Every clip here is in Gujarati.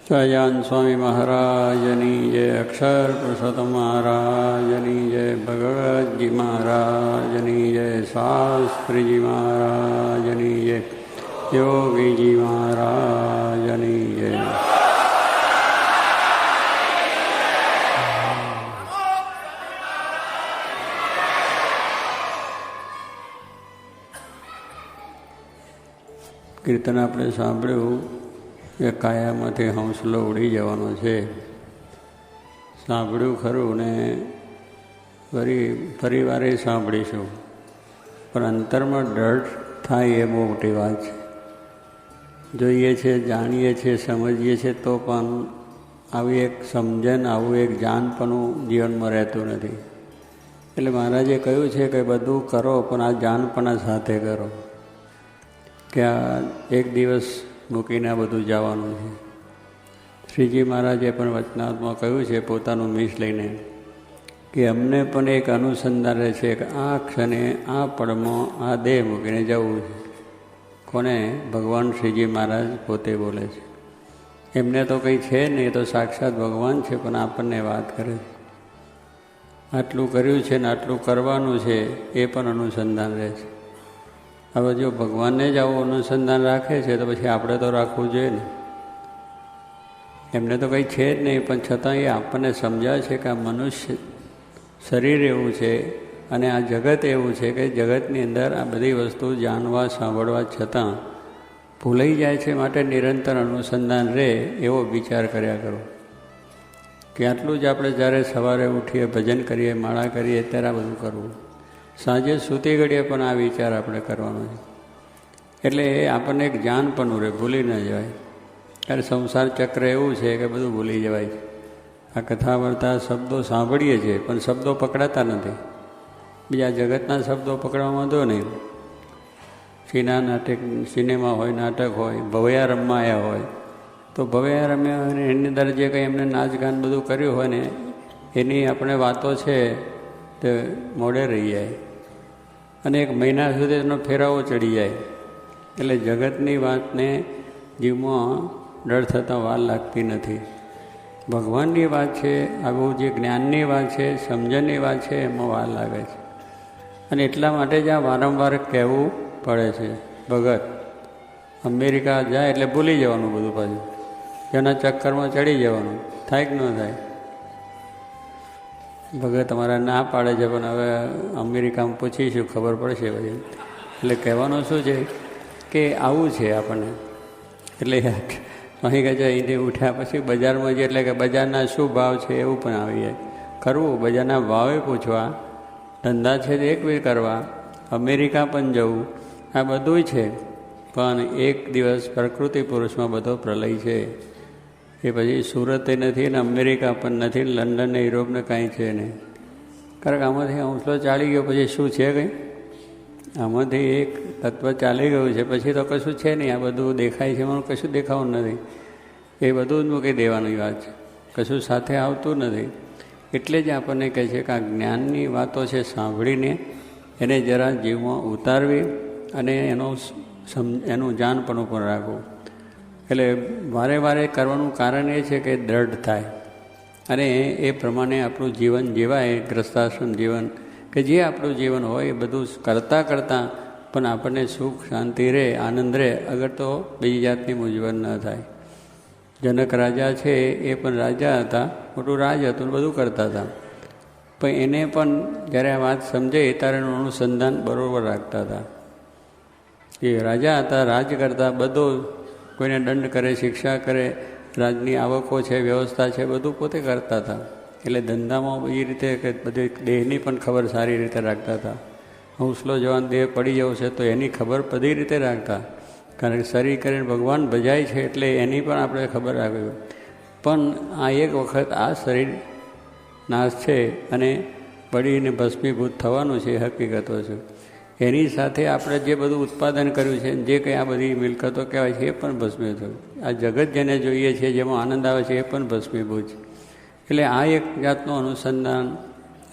સહજાનંદ સ્વામી મહારાજની જય, અક્ષર પુરુષોત્તમ મહારાજની જય, ભગવતજી મહારાજની જય, શાસ્ત્રીજી મહારાજની જય, યોગીજી મહારાજની જય. કીર્તન આપણે સાંભળ્યું કે કાયામાંથી હંસલો ઉડી જવાનો છે. સાંભળ્યું ખરું ને ફરી વારે સાંભળીશું, પણ અંતરમાં ડર થાય એ બહુ મોટી વાત છે. જોઈએ છે, જાણીએ છીએ, સમજીએ છીએ, તો પણ આવી એક સમજણ, આવું એક જાનપણું જીવનમાં રહેતું નથી. એટલે મહારાજે કહ્યું છે કે બધું કરો પણ આ જાનપણા સાથે કરો, કે આ એક દિવસ મૂકીને આ બધું જવાનું છે. શ્રીજી મહારાજે પણ વચનાત્મા કહ્યું છે પોતાનું મીસ લઈને કે અમને પણ એક અનુસંધાન રહે છે કે આ ક્ષણે આ પળમાં આ દેહ મૂકીને જવું છે. કોને? ભગવાન શ્રીજી મહારાજ પોતે બોલે છે. એમને તો કંઈ છે નહીં, તો સાક્ષાત ભગવાન છે, પણ આપણને વાત કરે છે. આટલું કર્યું છે ને આટલું કરવાનું છે, એ પણ અનુસંધાન રહે છે. હવે જો ભગવાનને જ આવું અનુસંધાન રાખે છે તો પછી આપણે તો રાખવું જોઈએ ને. એમને તો કંઈ છે જ નહીં, પણ છતાં એ આપણને સમજાવે છે કે આ મનુષ્ય શરીર એવું છે અને આ જગત એવું છે કે જગતની અંદર આ બધી વસ્તુ જાણવા સાંભળવા છતાં ભૂલાઈ જાય છે. માટે નિરંતર અનુસંધાન રહે એવો વિચાર કર્યા કરો. કે આટલું જ આપણે જ્યારે સવારે ઉઠીએ, ભજન કરીએ, માળા કરીએ, ત્યારે આ બધું કરવું. સાંજે સૂતી ઘડીએ પણ આ વિચાર આપણે કરવાનો છે. એટલે એ આપણને એક જાનપણું રહે, ભૂલી ન જવાય. ત્યારે સંસાર ચક્ર એવું છે કે બધું ભૂલી જવાય છે. આ કથા વાર્તા શબ્દો સાંભળીએ છીએ પણ શબ્દો પકડાતા નથી. બીજા જગતના શબ્દો પકડવા વાંધો નહીં. સિનેમા હોય, નાટક હોય, ભવૈયા રમવા આવ્યા હોય તો ભવૈયા રમ્યા હોય ને એની અંદર જે કંઈ એમને નાચગાન બધું કર્યું હોય ને એની આપણે વાતો છે તે મોડે રહી જાય અને એક મહિના સુધી એનો ફેરાવો ચડી જાય. એટલે જગતની વાતને જીવમાં ડર થતાં વાર લાગતી નથી. ભગવાનની વાત છે, આવું જે જ્ઞાનની વાત છે, સમજણની વાત છે, એમાં વાર લાગે છે. અને એટલા માટે જ આ વારંવાર કહેવું પડે છે. ભગત અમેરિકા જાય એટલે ભૂલી જવાનું બધું, પાછું એના ચક્કરમાં ચડી જવાનું. થાય કે ન થાય? ભગત અમારા ના પાડે છે, પણ હવે અમેરિકામાં પૂછીશું, ખબર પડશે પછી. એટલે કહેવાનું શું છે કે આવું છે આપણને. એટલે અહીં કહે છે અહીંથી ઉઠ્યા પછી બજારમાં જઈએ એટલે કે બજારના શું ભાવ છે એવું પણ આવી જાય. કરવું, બજારના ભાવે પૂછવા, ધંધા છે તે એક બે કરવા, અમેરિકા પણ જવું, આ બધું છે. પણ એક દિવસ પ્રકૃતિ પુરુષમાં બધો પ્રલય છે. એ પછી સુરતે નથી ને અમેરિકા પણ નથી, લંડન ને યુરોપ ને કાંઈ છે નહીં. કારણ કે આમાંથી હંસલો ચાલી ગયો પછી શું છે કંઈ? આમાંથી એક તત્વ ચાલી ગયું છે પછી તો કશું છે નહીં. આ બધું દેખાય છે એમાં કશું દેખાવું નથી. એ બધું જ મૂકી દેવાની વાત છે, કશું સાથે આવતું નથી. એટલે જ આપણને કહે છે કે આ જ્ઞાનની વાતો છે સાંભળીને એને જરા જીવમાં ઉતારવી અને એનું જાનપણું પણ રાખવું. એટલે વારે વારે કરવાનું કારણ એ છે કે દ્રઢ થાય અને એ પ્રમાણે આપણું જીવન જીવાય. ગ્રસ્તાશ્રમ જીવન કે જે આપણું જીવન હોય એ બધું કરતાં કરતાં પણ આપણને સુખ, શાંતિ રહે, આનંદ રહે. અગર તો બીજી જાતની મૂંઝવણ ન થાય. જનક રાજા છે એ પણ રાજા હતા, મોટું રાજ હતું, બધું કરતા હતા. પણ એને પણ જ્યારે આ વાત સમજે ત્યારે એનું અનુસંધાન બરાબર રાખતા હતા. એ રાજા હતા, રાજ કરતા, બધું કોઈને દંડ કરે, શિક્ષા કરે, રાજની આવકો છે, વ્યવસ્થા છે, બધું પોતે કરતા હતા. એટલે ધંધામાં એ રીતે કે બધી દેહની પણ ખબર સારી રીતે રાખતા હતા. હંસલો જવાન દેહ પડી જવો છે તો એની ખબર બધી રીતે રાખતા. કારણ કે શરીર કરીને ભગવાન ભજાય છે એટલે એની પણ આપણે ખબર રાખવી. પણ આ એક વખત આ શરીર નાશ છે અને પડીને ભસ્મીભૂત થવાનું છે, હકીકતો છે. એની સાથે આપણે જે બધું ઉત્પાદન કર્યું છે, જે કંઈ આ બધી મિલકતો કહેવાય છે, એ પણ ભસ્મીભૂત થયું. આ જગત જેને જોઈએ છે, જેમાં આનંદ આવે છે, એ પણ ભસ્મીભૂત છે. એટલે આ એક જાતનું અનુસંધાન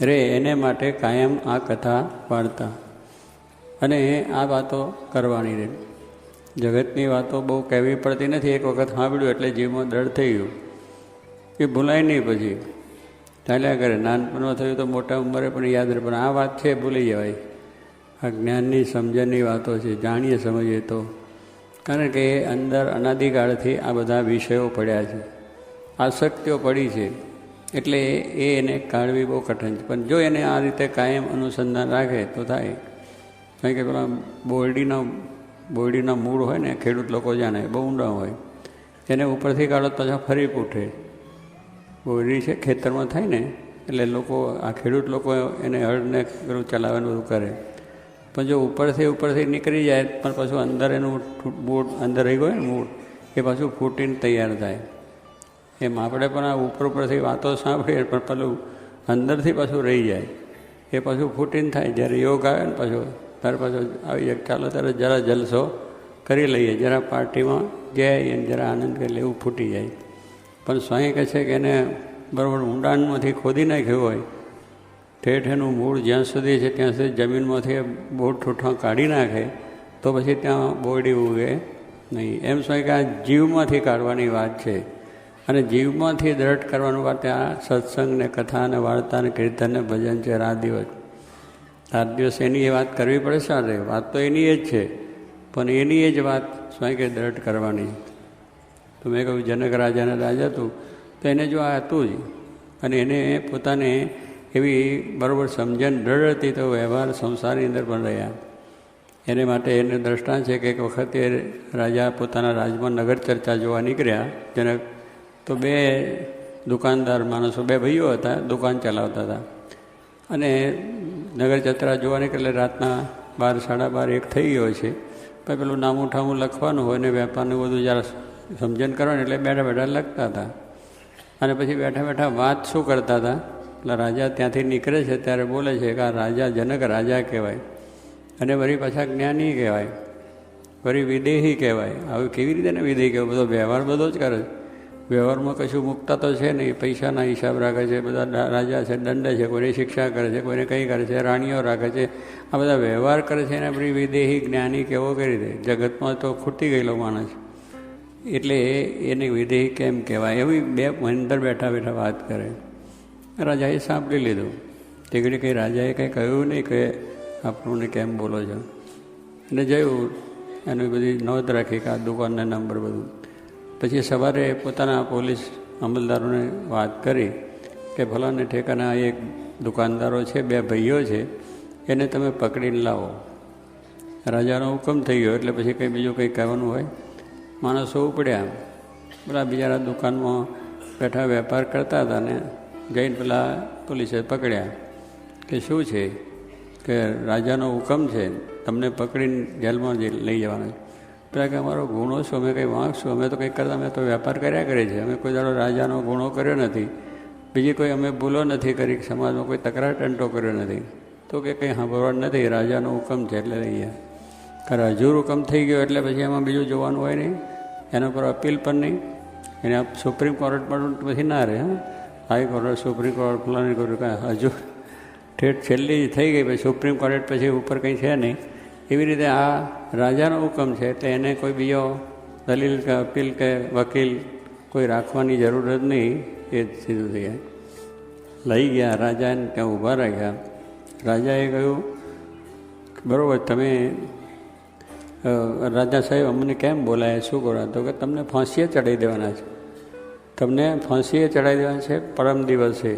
રહે એને માટે કાયમ આ કથા વાર્તા અને આ વાતો કરવાની રહે. જગતની વાતો બહુ કહેવી પડતી નથી. એક વખત સાંભળ્યું એટલે જીવમાં દર્દ થઈ ગયું, એ ભૂલાય નહીં, પછી ચાલ્યા કરે. નાનપણમાં થયું તો મોટા ઉંમરે પણ યાદ રહે, પણ આ વાત છે ભૂલી જવાય. આ જ્ઞાનની સમજણની વાતો છે, જાણીએ સમજીએ તો. કારણ કે અંદર અનાદિકાળથી આ બધા વિષયો પડ્યા છે, આસક્તિઓ પડી છે, એટલે એને કાઢવી બહુ કઠિન છે. પણ જો એને આ રીતે કાયમ અનુસંધાન રાખે તો થાય. કારણ કે પેલા બોરડીના મૂળ હોય ને, ખેડૂત લોકો જાણે બહુ ઊંડા હોય, એને ઉપરથી કાઢો પાછા ફરી પૂઠે. બોરડી છે ખેતરમાં થાય ને, એટલે લોકો આ ખેડૂત લોકો એને હળને પેલું ચલાવવાનું બધું કરે. પણ જો ઉપરથી નીકળી જાય પણ પાછું અંદર એનું મૂળ અંદર રહી ગયું ને મૂળ, એ પાછું ફૂટીને તૈયાર થાય. એમ આપણે પણ આ ઉપરથી વાતો સાંભળીએ પણ પેલું અંદરથી પાછું રહી જાય, એ પાછું ફૂટીને થાય. જ્યારે યોગ આવે ને પાછો ત્યારે પાછું આવી જાય, ચાલો ત્યારે જરા જલસો કરી લઈએ, જરા પાર્ટીમાં જઈએ, જરા આનંદ કરી લે, એવું ફૂટી જાય. પણ સ્વામી કહે છે કે એને બરાબર ઊંડાણમાંથી ખોદી નાખ્યું હોય, ઠેઠ એનું મૂળ જ્યાં સુધી છે ત્યાં સુધી જમીનમાંથી બોર ઠૂઠા કાઢી નાખે તો પછી ત્યાં બોરડી ઉગે નહીં. એમ સ્વામી કે આ જીવમાંથી કાઢવાની વાત છે, અને જીવમાંથી દ્રઢ કરવાનું વાત આ સત્સંગ ને કથા ને વાર્તા ને કીર્તન ને ભજન છે. રાત દિવસ એની એ વાત કરવી પડે સારે, વાત તો એની એ જ છે, પણ એની એ જ વાત સ્વામી કે દ્રઢ કરવાની. તો મેં કહ્યું જનક રાજાના રાજા હતું તો એને જો આ હતું જ, અને એને પોતાને એવી બરાબર સમજણ દ્રઢ હતી તો વ્યવહાર સંસારની અંદર પણ રહ્યા. એને માટે એને દ્રષ્ટાંત છે કે એક વખતે રાજા પોતાના રાજમાં નગર ચર્ચા જોવા નીકળ્યા જનક. તો બે દુકાનદાર માણસો, બે ભાઈઓ હતા, દુકાન ચલાવતા હતા, અને નગર ચર્ચા જોવા નીકળે રાતના 12, 12:30 થઈ ગયો છે. પણ પેલું નામું ઠામું લખવાનું હોય ને વેપારનું બધું જરા સમજણ કરવાનું, એટલે બેઠા બેઠા લખતા હતા. અને પછી બેઠા બેઠા વાત શું કરતા હતા, એટલે રાજા ત્યાંથી નીકળે છે ત્યારે બોલે છે કે આ રાજા જનક રાજા કહેવાય, અને વળી પાછા જ્ઞાની કહેવાય, વળી વિદેહી કહેવાય. હવે કેવી રીતે ને વિદેહી કહેવાય, બધો વ્યવહાર બધો જ કરે છે, વ્યવહારમાં કશું મુકતા તો છે નહીં, પૈસાના હિસાબ રાખે છે, બધા રાજા છે દંડે છે, કોઈને શિક્ષા કરે છે, કોઈને કંઈ કરે છે, રાણીઓ રાખે છે, આ બધા વ્યવહાર કરે છે. એને આપણી વિદેહી જ્ઞાની કેવો કરી રીતે, જગતમાં તો ખૂટી ગયેલો માણસ, એટલે એને વિદેહી કેમ કહેવાય, એવી બે અંદર બેઠા બેઠા વાત કરે. રાજાએ સાંભળી લીધું. તે ઘડી કંઈ રાજાએ કંઈ કહ્યું નહીં કે આપણને કેમ બોલો છો, અને જોયું એની બધી નોંધ રાખી કે આ દુકાનના નંબર બધું. પછી સવારે પોતાના પોલીસ અમલદારોને વાત કરી કે ફલાને ઠેકાના એક દુકાનદારો છે, બે ભાઈઓ છે, એને તમે પકડીને લાવો. રાજાનો હુકમ થઈ ગયો એટલે પછી કંઈ બીજું કંઈ કહેવાનું હોય. માણસો ઉપડ્યા, પેલા બિચારા દુકાનમાં બેઠા વેપાર કરતા હતા ને જઈને પેલા પોલીસે પકડ્યા કે શું છે, કે રાજાનો હુકમ છે, તમને પકડીને જેલમાં લઈ જવાના. પેલા કે અમારો ગુનો શું, અમે કંઈ વાંકશું, અમે તો કંઈક કરતા, અમે તો વેપાર કર્યા કરે છે, અમે કોઈ દાડો રાજાનો ગુનો કર્યો નથી, બીજી કોઈ અમે ભૂલો નથી કરી, સમાજમાં કોઈ તકરાર ટંટો કર્યો નથી. તો કે કંઈ સાંભળવાનું નથી, રાજાનો હુકમ છે એટલે લઈ ગયા. ખરા હજુર હુકમ થઈ ગયો એટલે પછી એમાં બીજું જોવાનું હોય નહીં, એના પર અપીલ પણ નહીં. એને સુપ્રીમ કોર્ટ પણ પછી ના રહે, હાઈકોર્ટ, સુપ્રીમ કોર્ટ, ફલાણી કોર્ટ, કાંઈ હજુ ઠેઠ છેલ્લી થઈ ગઈ, પછી સુપ્રીમ કોર્ટ પછી ઉપર કંઈ છે નહીં. એવી રીતે આ રાજાનો હુકમ છે એટલે એને કોઈ બીજો દલીલ કે અપીલ કે વકીલ કોઈ રાખવાની જરૂર જ નહીં, એ જ સીધું થઈ જાય. લઈ ગયા રાજાને, ત્યાં ઊભા રાખ્યા. રાજાએ કહ્યું બરાબર, તમે રાજા સાહેબ અમને કેમ બોલાય, શું કરો? તો કે તમને ફાંસીએ ચડાવી દેવાના છે, તમને ફાંસીએ ચડાવી દેવાના છે, પરમ દિવસે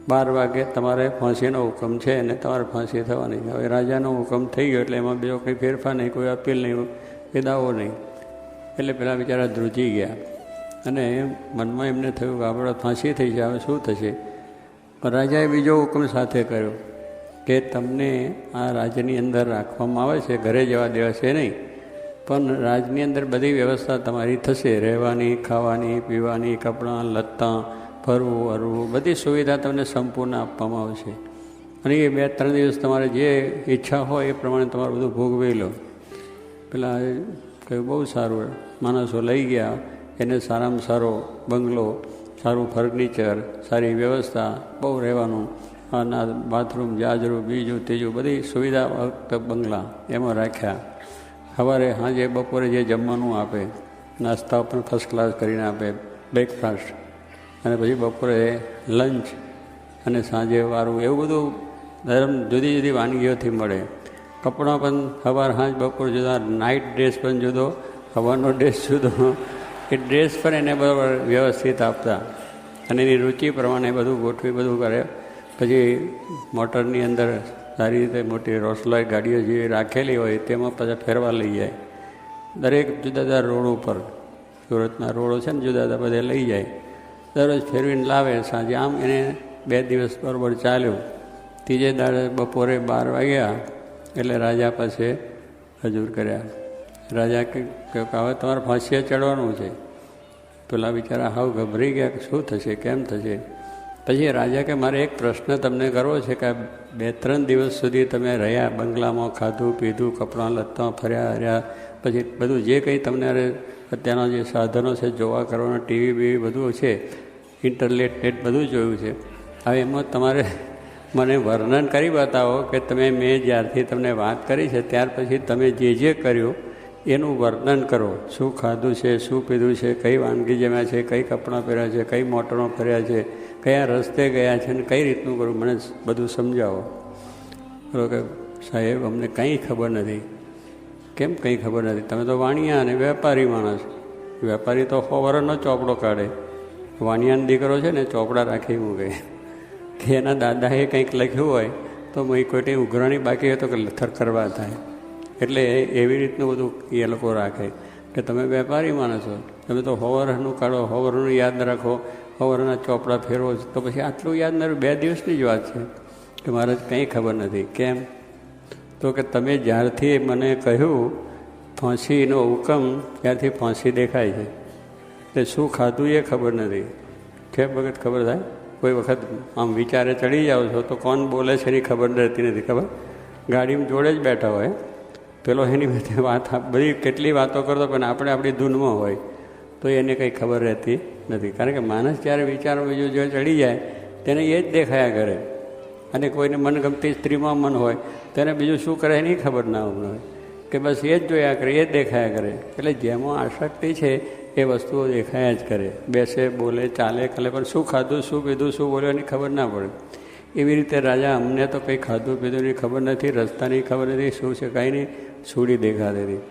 12 વાગે તમારે ફાંસીનો હુકમ છે અને તમારે ફાંસી થવાની. હવે રાજાનો હુકમ થઈ ગયો એટલે એમાં બીજો કંઈ ફેરફાર નહીં, કોઈ અપીલ નહીં, વિદાવો નહીં. એટલે પેલા બિચારા ધ્રુજી ગયા, અને મનમાં એમને થયું કે આપણે ફાંસી થઈ છે, હવે શું થશે? પણ રાજાએ બીજો હુકમ સાથે કર્યો કે તમને આ રાજ્યની અંદર રાખવામાં આવે છે, ઘરે જવા દેવા છે નહીં, પણ રાજની અંદર બધી વ્યવસ્થા તમારી થશે, રહેવાની, ખાવાની, પીવાની, કપડાં, લત્તા, ફરવું હરવું, બધી સુવિધા તમને સંપૂર્ણ આપવામાં આવશે. અને એ 2-3 દિવસ તમારે જે ઈચ્છા હોય એ પ્રમાણે તમારે બધું ભોગવી લો. પેલા કહ્યું બહુ સારું. માણસો લઈ ગયા, એને સારામાં સારો બંગલો, સારું ફર્નિચર, સારી વ્યવસ્થા, બહુ રહેવાનું, બાથરૂમ, જાજરૂ, બીજું ત્રીજું, બધી સુવિધા બંગલા એમાં રાખ્યા. સવારે સાંજે બપોરે જે જમવાનું આપે, નાસ્તા પણ ફર્સ્ટ ક્લાસ કરીને આપે, બ્રેકફાસ્ટ, અને પછી બપોરે લંચ અને સાંજે વારું, એવું બધું ધર્મ જુદી જુદી વાનગીઓથી મળે. કપડાં પણ સવાર સાંજ બપોર જુદા, નાઇટ ડ્રેસ પણ જુદો, સવારનો ડ્રેસ જુદો. એ ડ્રેસ પણ એને બરાબર વ્યવસ્થિત આપતા અને એની રુચિ પ્રમાણે બધું ગોઠવી બધું કરે. પછી મોટરની અંદર સારી રીતે મોટી રોસલાઈ ગાડીઓ જેવી રાખેલી હોય તેમાં પાછા ફેરવા લઈ જાય. દરેક જુદા જુદા રોડ ઉપર, સુરતના રોડો છે ને જુદા જુદા બધે લઈ જાય, દરરોજ ફેરવીને લાવે. સાંજે આમ એને 2 દિવસ બરાબર ચાલ્યું. ત્રીજે દાડે બપોરે 12 વાગ્યા એટલે રાજા પાસે હજૂર કર્યા. રાજા કે હવે તમારે ફાંસીએ ચડવાનું છે. પેલા બિચારા હાવ ગભરાઈ ગયા કે શું થશે, કેમ થશે. પછી રાજા કે મારે એક પ્રશ્ન તમને કરવો છે કે 2-3 દિવસ સુધી તમે રહ્યા બંગલામાં, ખાધું પીધું, કપડાં લત્તા, ફર્યા હર્યા, પછી બધું જે કંઈ તમને અત્યારના જે સાધનો છે જોવા કરવાના, ટીવી બીવી બધું છે, ઇન્ટરનેટ નેટ બધું જોયું છે. હવે એમાં તમારે મને વર્ણન કરી બતાવો કે મેં જ્યારથી તમને વાત કરી છે ત્યાર પછી તમે જે કર્યું એનું વર્ણન કરો. શું ખાધું છે, શું પીધું છે, કઈ વાનગી જમ્યા છે, કઈ કપડાં પહેર્યા છે, કઈ મોટરો ફર્યા છે, કયા રસ્તે ગયા છે, અને કઈ રીતનું કરવું મને બધું સમજાવો. બરો કે સાહેબ અમને કંઈ ખબર નથી. કેમ કંઈ ખબર નથી? તમે તો વાણિયા અને વેપારી માણસ. વેપારી તો 100 વર્ષનો ચોપડો કાઢે. વાણિયાનો દીકરો છે ને ચોપડા રાખી મૂકે કે એના દાદાએ કંઈક લખ્યું હોય તો કોઈ ઉઘરાણી બાકી હોય તો કે લથર કરવા થાય. એટલે એવી રીતનું બધું એ લોકો રાખે કે તમે વેપારી માણસ છો, તમે તો 100 વર્ષનું કાઢો, 100 વર્ષનું યાદ રાખો, 100 વર્ષના ચોપડા ફેરવો, તો પછી આટલું યાદ ના 2 દિવસની જ વાત છે કે મારે કંઈ ખબર નથી. કેમ? તો કે તમે જ્યારથી મને કહ્યું ફાંસીનો હુકમ, ત્યારથી ફાંસી દેખાય છે. એટલે શું ખાધું એ ખબર નથી. કેમ વખત ખબર થાય? કોઈ વખત આમ વિચારે ચડી જાઓ છો તો કોણ બોલે છે એની ખબર રહેતી નથી. ખબર? ગાડીમાં જોડે જ બેઠા હોય, પેલો એની બધી વાત બધી કેટલી વાતો કરતો પણ આપણે આપણી ધૂનમાં હોય તો એને કંઈ ખબર રહેતી નથી. કારણ કે માણસ જ્યારે વિચારો બીજું જો ચડી જાય તેને એ જ દેખાયા કરે. અને કોઈને મનગમતી સ્ત્રીમાં મન હોય તેને બીજું શું કરે એની ખબર ના હોય કે બસ એ જ જોયા કરે, એ જ દેખાયા કરે. એટલે જેમાં આસક્તિ છે એ વસ્તુઓ દેખાયા જ કરે. બેસે, બોલે, ચાલે, કરે, પણ શું ખાધું, શું પીધું, શું બોલ્યું એની ખબર ના પડે. એવી રીતે રાજા અમને તો કંઈ ખાધું પીધુંની ખબર નથી, રસ્તાની ખબર નથી, શું છે કાંઈ નહીં, છૂડી દેખાતી હતી.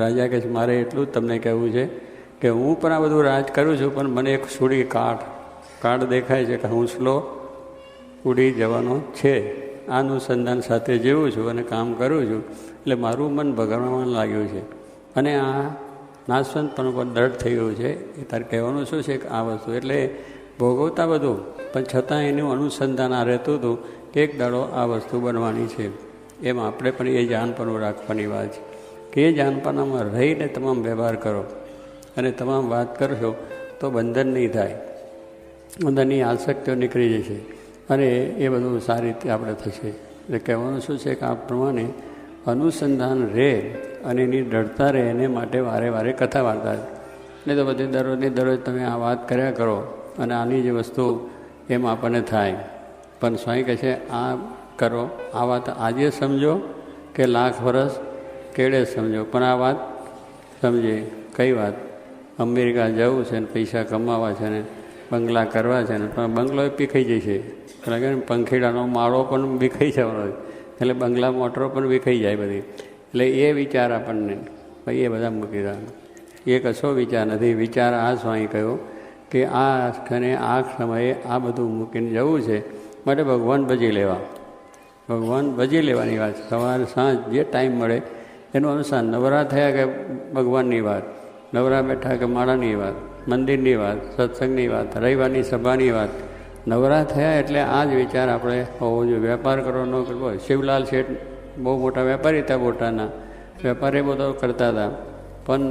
રાજા કહે છે મારે એટલું જ તમને કહેવું છે કે હું પણ આ બધું રાજ કરું છું પણ મને એક છૂડી કાળ દેખાય છે કે હું સ્લો ઉડી જવાનો છે. આ અનુસંધાન સાથે જીવું છું અને કામ કરું છું એટલે મારું મન બગડવામાં લાગ્યું છે અને આ નાશવંતપણું પણ દૃઢ થઈ ગયું છે. એ તારે કહેવાનું શું છે કે આ વસ્તુ એટલે ભોગવતા બધું પણ છતાં એનું અનુસંધાન આ રહેતું હતું કે એક દાડો આ વસ્તુ બનવાની છે. એમ આપણે પણ એ જાનપણું રાખવાની વાત છે કે એ જાનપણામાં રહીને તમામ વ્યવહાર કરો અને તમામ વાત કરશો તો બંધન નહીં થાય, અંદરની આસક્તિઓ નીકળી જશે અને એ બધું સારી રીતે આપણે થશે. એટલે કહેવાનું શું છે કે આ પ્રમાણે અનુસંધાન રહે અને એની દૃઢતા રહે એને માટે વારે વારે કથા વાર્તા. નહીં તો બધી દરરોજ તમે આ વાત કર્યા કરો અને આની જે વસ્તુ એમ આપણને થાય. પણ સ્વામી કહે છે આ કરો, આ વાત આજે સમજો કે 1,00,000 વર્ષ કેળે સમજો, પણ આ વાત સમજે. કઈ વાત? અમેરિકા જવું છે ને પૈસા કમાવા છે ને બંગલા કરવા છે ને, પણ બંગલો પીખાઈ જશે. કારણ કે પંખીડાનો માળો પણ વિખાઈ જવાનો, એટલે બંગલા મોટરો પણ વિખાઈ જાય બધી. એટલે એ વિચાર આપણને ભાઈ એ બધા મૂકી દેવાના, એ કશો વિચાર નથી. વિચાર આ સ્વામી કહ્યું કે આ ક્ષણે આ સમયે આ બધું મૂકીને જવું છે માટે ભગવાન ભજી લેવા, ભગવાન ભજી લેવાની વાત. સવાર સાંજ જે ટાઈમ મળે એનું અનુસાર નવરા થયા કે ભગવાનની વાત, નવરા બેઠા કે માળાની વાત, મંદિરની વાત, સત્સંગની વાત, રવિવારની સભાની વાત. નવરા થયા એટલે આ જ વિચાર આપણે હોવો જોઈએ. વેપાર કરવો ન કરવો. શિવલાલ શેઠ બહુ મોટા વેપારી હતા, બોટાના વેપારી બધો કરતા હતા, પણ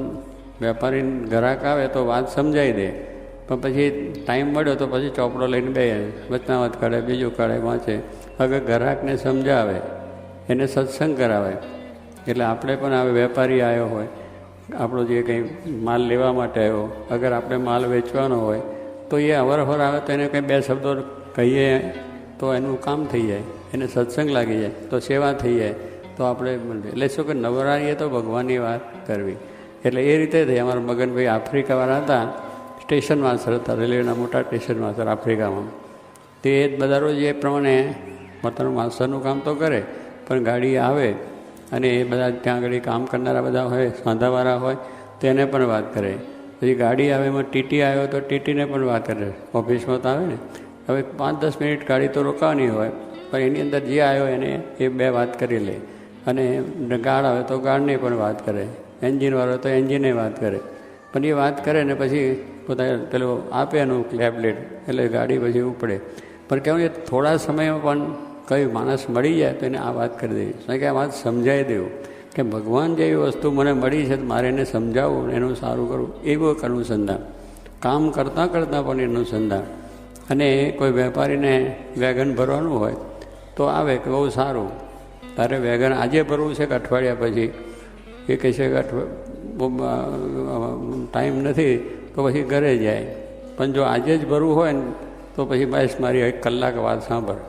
વેપારી ગ્રાહક આવે તો વાત સમજાવી દે, પણ પછી ટાઈમ મળ્યો તો પછી ચોપડો લઈને બે વચનાવત કાઢે, બીજું કાઢે, વાંચે. હવે ગ્રાહકને સમજાવે, એને સત્સંગ કરાવે. એટલે આપણે પણ હવે વેપારી આવ્યો હોય, આપણો જે કંઈ માલ લેવા માટે આવ્યો, અગર આપણે માલ વેચવાનો હોય તો એ અવરહવર આવે તો એને કંઈ 2 શબ્દો કહીએ તો એનું કામ થઈ જાય, એને સત્સંગ લાગી જાય, તો સેવા થઈ જાય, તો આપણે એટલે શું કે નવરાઈએ તો ભગવાનની વાત કરવી. એટલે એ રીતે થઈ. અમારા મગનભાઈ આફ્રિકાવાળા હતા, સ્ટેશન માસ્ટર હતા, રેલવેના મોટા સ્ટેશન માસ્ટર આફ્રિકામાં. તે બધા રોજ એ પ્રમાણે પોતાનું માસ્ટરનું કામ તો કરે, પણ ગાડી આવે અને એ બધા ત્યાં આગળ કામ કરનારા બધા હોય, સાંધાવાળા હોય, તેને પણ વાત કરે. પછી ગાડી આવે એમાં ટીટી આવ્યો તો ટીટીને પણ વાત કરે. ઓફિસમાં તો આવે ને, હવે 5-10 મિનિટ ગાડી તો રોકાવાની હોય, પણ એની અંદર જે આવ્યો એને એ 2 વાત કરી લે. અને ગાર્ડ આવે તો ગાર્ડને પણ વાત કરે, એન્જિનવાળો તો એન્જિને વાત કરે. પણ એ વાત કરે ને પછી પોતા પેલો આપે એનું ક્લેપલેટ, એટલે ગાડી પછી ઉપડે. પણ કહેવું એ થોડા સમયમાં પણ કઈ માણસ મળી જાય તો એને આ વાત કરી દેવી, કે આ વાત સમજાવી દેવું કે ભગવાન જેવી વસ્તુ મને મળી છે તો મારે એને સમજાવવું, એનું સારું કરવું, એવું એક અનુસંધાન. કામ કરતાં કરતાં પણ એનું અનુસંધાન. અને કોઈ વેપારીને વેગન ભરવાનું હોય તો આવે કે બહુ સારું, તારે વેગન આજે ભરવું છે કે અઠવાડિયા પછી? એ કહે છે કે ટાઈમ નથી તો પછી ઘરે જાય. પણ જો આજે જ ભરવું હોય ને તો પછી બસ મારી 1 કલાક વાત સાંભળ.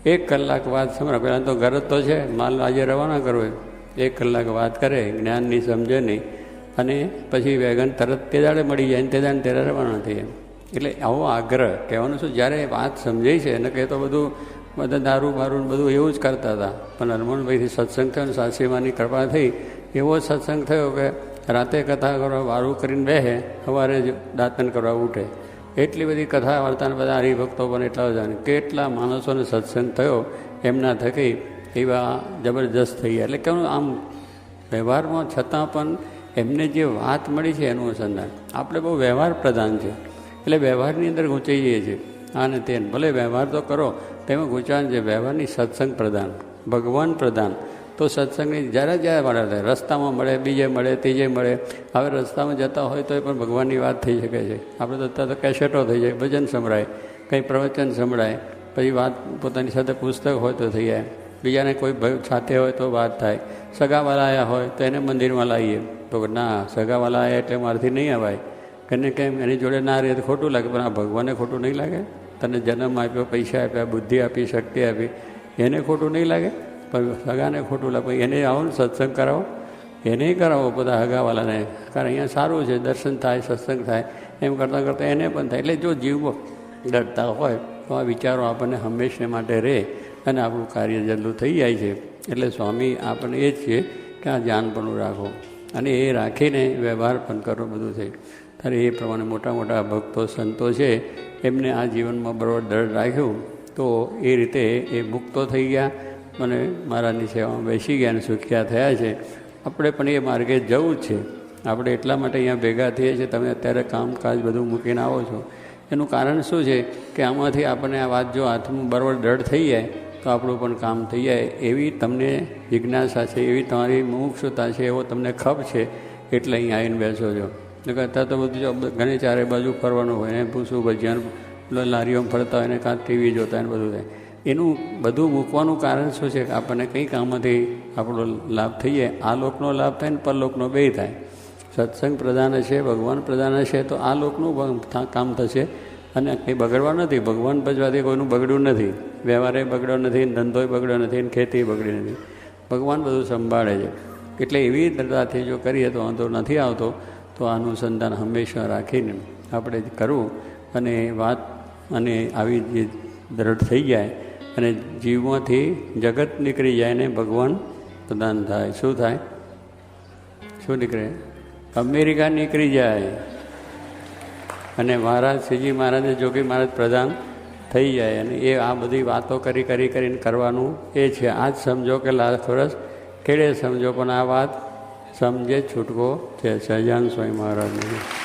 1 કલાક વાત સાંભળ. પહેલાં તો ઘર જ તો છે, માલ આજે રવાના કરવો. 1 કલાક વાત કરે, જ્ઞાનની સમજે નહીં, અને પછી વેગન તરત તે દાડે મળી જાય ને તે દાડે ત્યારે રવાના થઈએ. એટલે આવો આગ્રહ કહેવાનું શું, જ્યારે વાત સમજાય છે એને કહે તો બધું બધા દારૂ બારૂ બધું એવું જ કરતા હતા. પણ હનુમાનભાઈથી સત્સંગ થયો ને સાસરીમાની કૃપા થઈ, એવો સત્સંગ થયો કે રાતે કથા કરવા વારું કરીને બેસે, સવારે જ દાંતન કરવા ઉઠે. એટલી બધી કથા વાર્તાને બધા હરિભક્તો પણ એટલા બધા કેટલા માણસોને સત્સંગ થયો એમના થકી એવા જબરજસ્ત થઈ ગયા. એટલે કેવું આમ વ્યવહારમાં છતાં પણ એમને જે વાત મળી છે એનું અનુસંધાન. આપણે બહુ વ્યવહાર પ્રધાન છે, એટલે વ્યવહારની અંદર ગૂંચાઈ જઈએ છીએ. આને તે ભલે વ્યવહાર તો કરો, તેમાં ગૂંચાણ છે. વ્યવહારની સત્સંગ પ્રધાન, ભગવાન પ્રધાન. તો સત્સંગની જ્યારે મળે થાય, રસ્તામાં મળે, બીજે મળે, ત્રીજે મળે. હવે રસ્તામાં જતા હોય તો એ પણ ભગવાનની વાત થઈ શકે છે. આપણે તો અત્યારે તો કેસેટો થઈ જાય, ભજન સંભળાય, કંઈ પ્રવચન સંભળાય, પછી વાત પોતાની સાથે પુસ્તક હોય તો થઈ જાય, બીજાને કોઈ સાથે હોય તો વાત થાય. સગાવાલા આવ્યા હોય તો એને મંદિરમાં લાવીએ તો ના, સગાવાલા આવ્યા એટલે મારાથી નહીં અવાય. કેને કેમ એની જોડે ના રહે તો ખોટું લાગે, પણ આ ભગવાનને ખોટું નહીં લાગે? તને જન્મ આપ્યો, પૈસા આપ્યા, બુદ્ધિ આપી, શક્તિ આપી, એને ખોટું નહીં લાગે? પણ સગાને ખોટું લાગે, એને આવો ને સત્સંગ કરાવો, એને કરાવો બધા હગાવાલાને. કારણ અહીંયા સારું છે, દર્શન થાય, સત્સંગ થાય, એમ કરતાં કરતાં એને પણ થાય. એટલે જો જીવો ડરતા હોય તો આ વિચારો આપણને હંમેશને માટે રહે અને આપણું કાર્ય જલ્દું થઈ જાય છે. એટલે સ્વામી આપણને એ જ છે કે આ ધ્યાનપણું રાખો અને એ રાખીને વ્યવહાર પણ કરો, બધું થઈ. ત્યારે એ પ્રમાણે મોટા મોટા ભક્તો સંતો છે, એમને આ જીવનમાં બરોબર દૃઢ રાખ્યું તો એ રીતે એ મુક્તો થઈ ગયા અને મહારાજની સેવામાં બેસી ગયા અને સુખ્યા થયા છે. આપણે પણ એ માર્ગે જવું જ છે. આપણે એટલા માટે અહીંયા ભેગા થઈએ છીએ. તમે અત્યારે કામકાજ બધું મૂકીને આવો છો, એનું કારણ શું છે કે આમાંથી આપણને આ વાત જો હાથમાં બરોબર દૃઢ થઈ જાય તો આપણું પણ કામ થઈ જાય. એવી તમને જિજ્ઞાસા છે, એવી તમારી મુમુક્ષુતા છે, એવો તમને ખપ છે, એટલે અહીં આવીને બેસો છો. અત્યારે તો બધું ઘણી ચારે બાજુ ફરવાનું હોય, એને પૂછવું ભજ્યાનું લારીઓમાં ફરતા હોય ને કાં ટીવી જોતા હોય ને બધું થાય. એનું બધું મૂકવાનું કારણ શું છે કે આપણને કંઈક આમાંથી આપણો લાભ થઈ જાય. આ લોકનો લાભ થાય ને પરલોકનો બેય થાય. સત્સંગ પ્રધાન હશે, ભગવાન પ્રધાન હશે તો આ લોકનું કામ થશે અને કંઈ બગડવા નથી. ભગવાન ભજવાથી કોઈનું બગડ્યું નથી, વ્યવહારે બગડ્યો નથી, ધંધોય બગડ્યો નથી, ખેતી બગડી નથી. ભગવાન બધું સંભાળે છે. એટલે એવી દ્રઢતાથી જો કરીએ તો વાંધો નથી આવતો. તો આનું સંધાન હંમેશા રાખીને આપણે કરવું અને વાત અને આવી જે દ્રઢ થઈ જાય અને જીવમાંથી જગત નીકળી જાય ને ભગવાન પ્રદાન થાય. શું થાય? શું નીકળે? અમેરિકા નીકળી જાય અને મહારાજ શ્રીજી મહારાજે જોગી મહારાજ પ્રધાન થઈ જાય. અને એ આ બધી વાતો કરીને કરવાનું એ છે. આ જ સમજો કે લાખ વર્ષ કેળે સમજો, પણ આ વાત સમજે છૂટકો છે. સહજાનંદ સ્વામી મહારાજની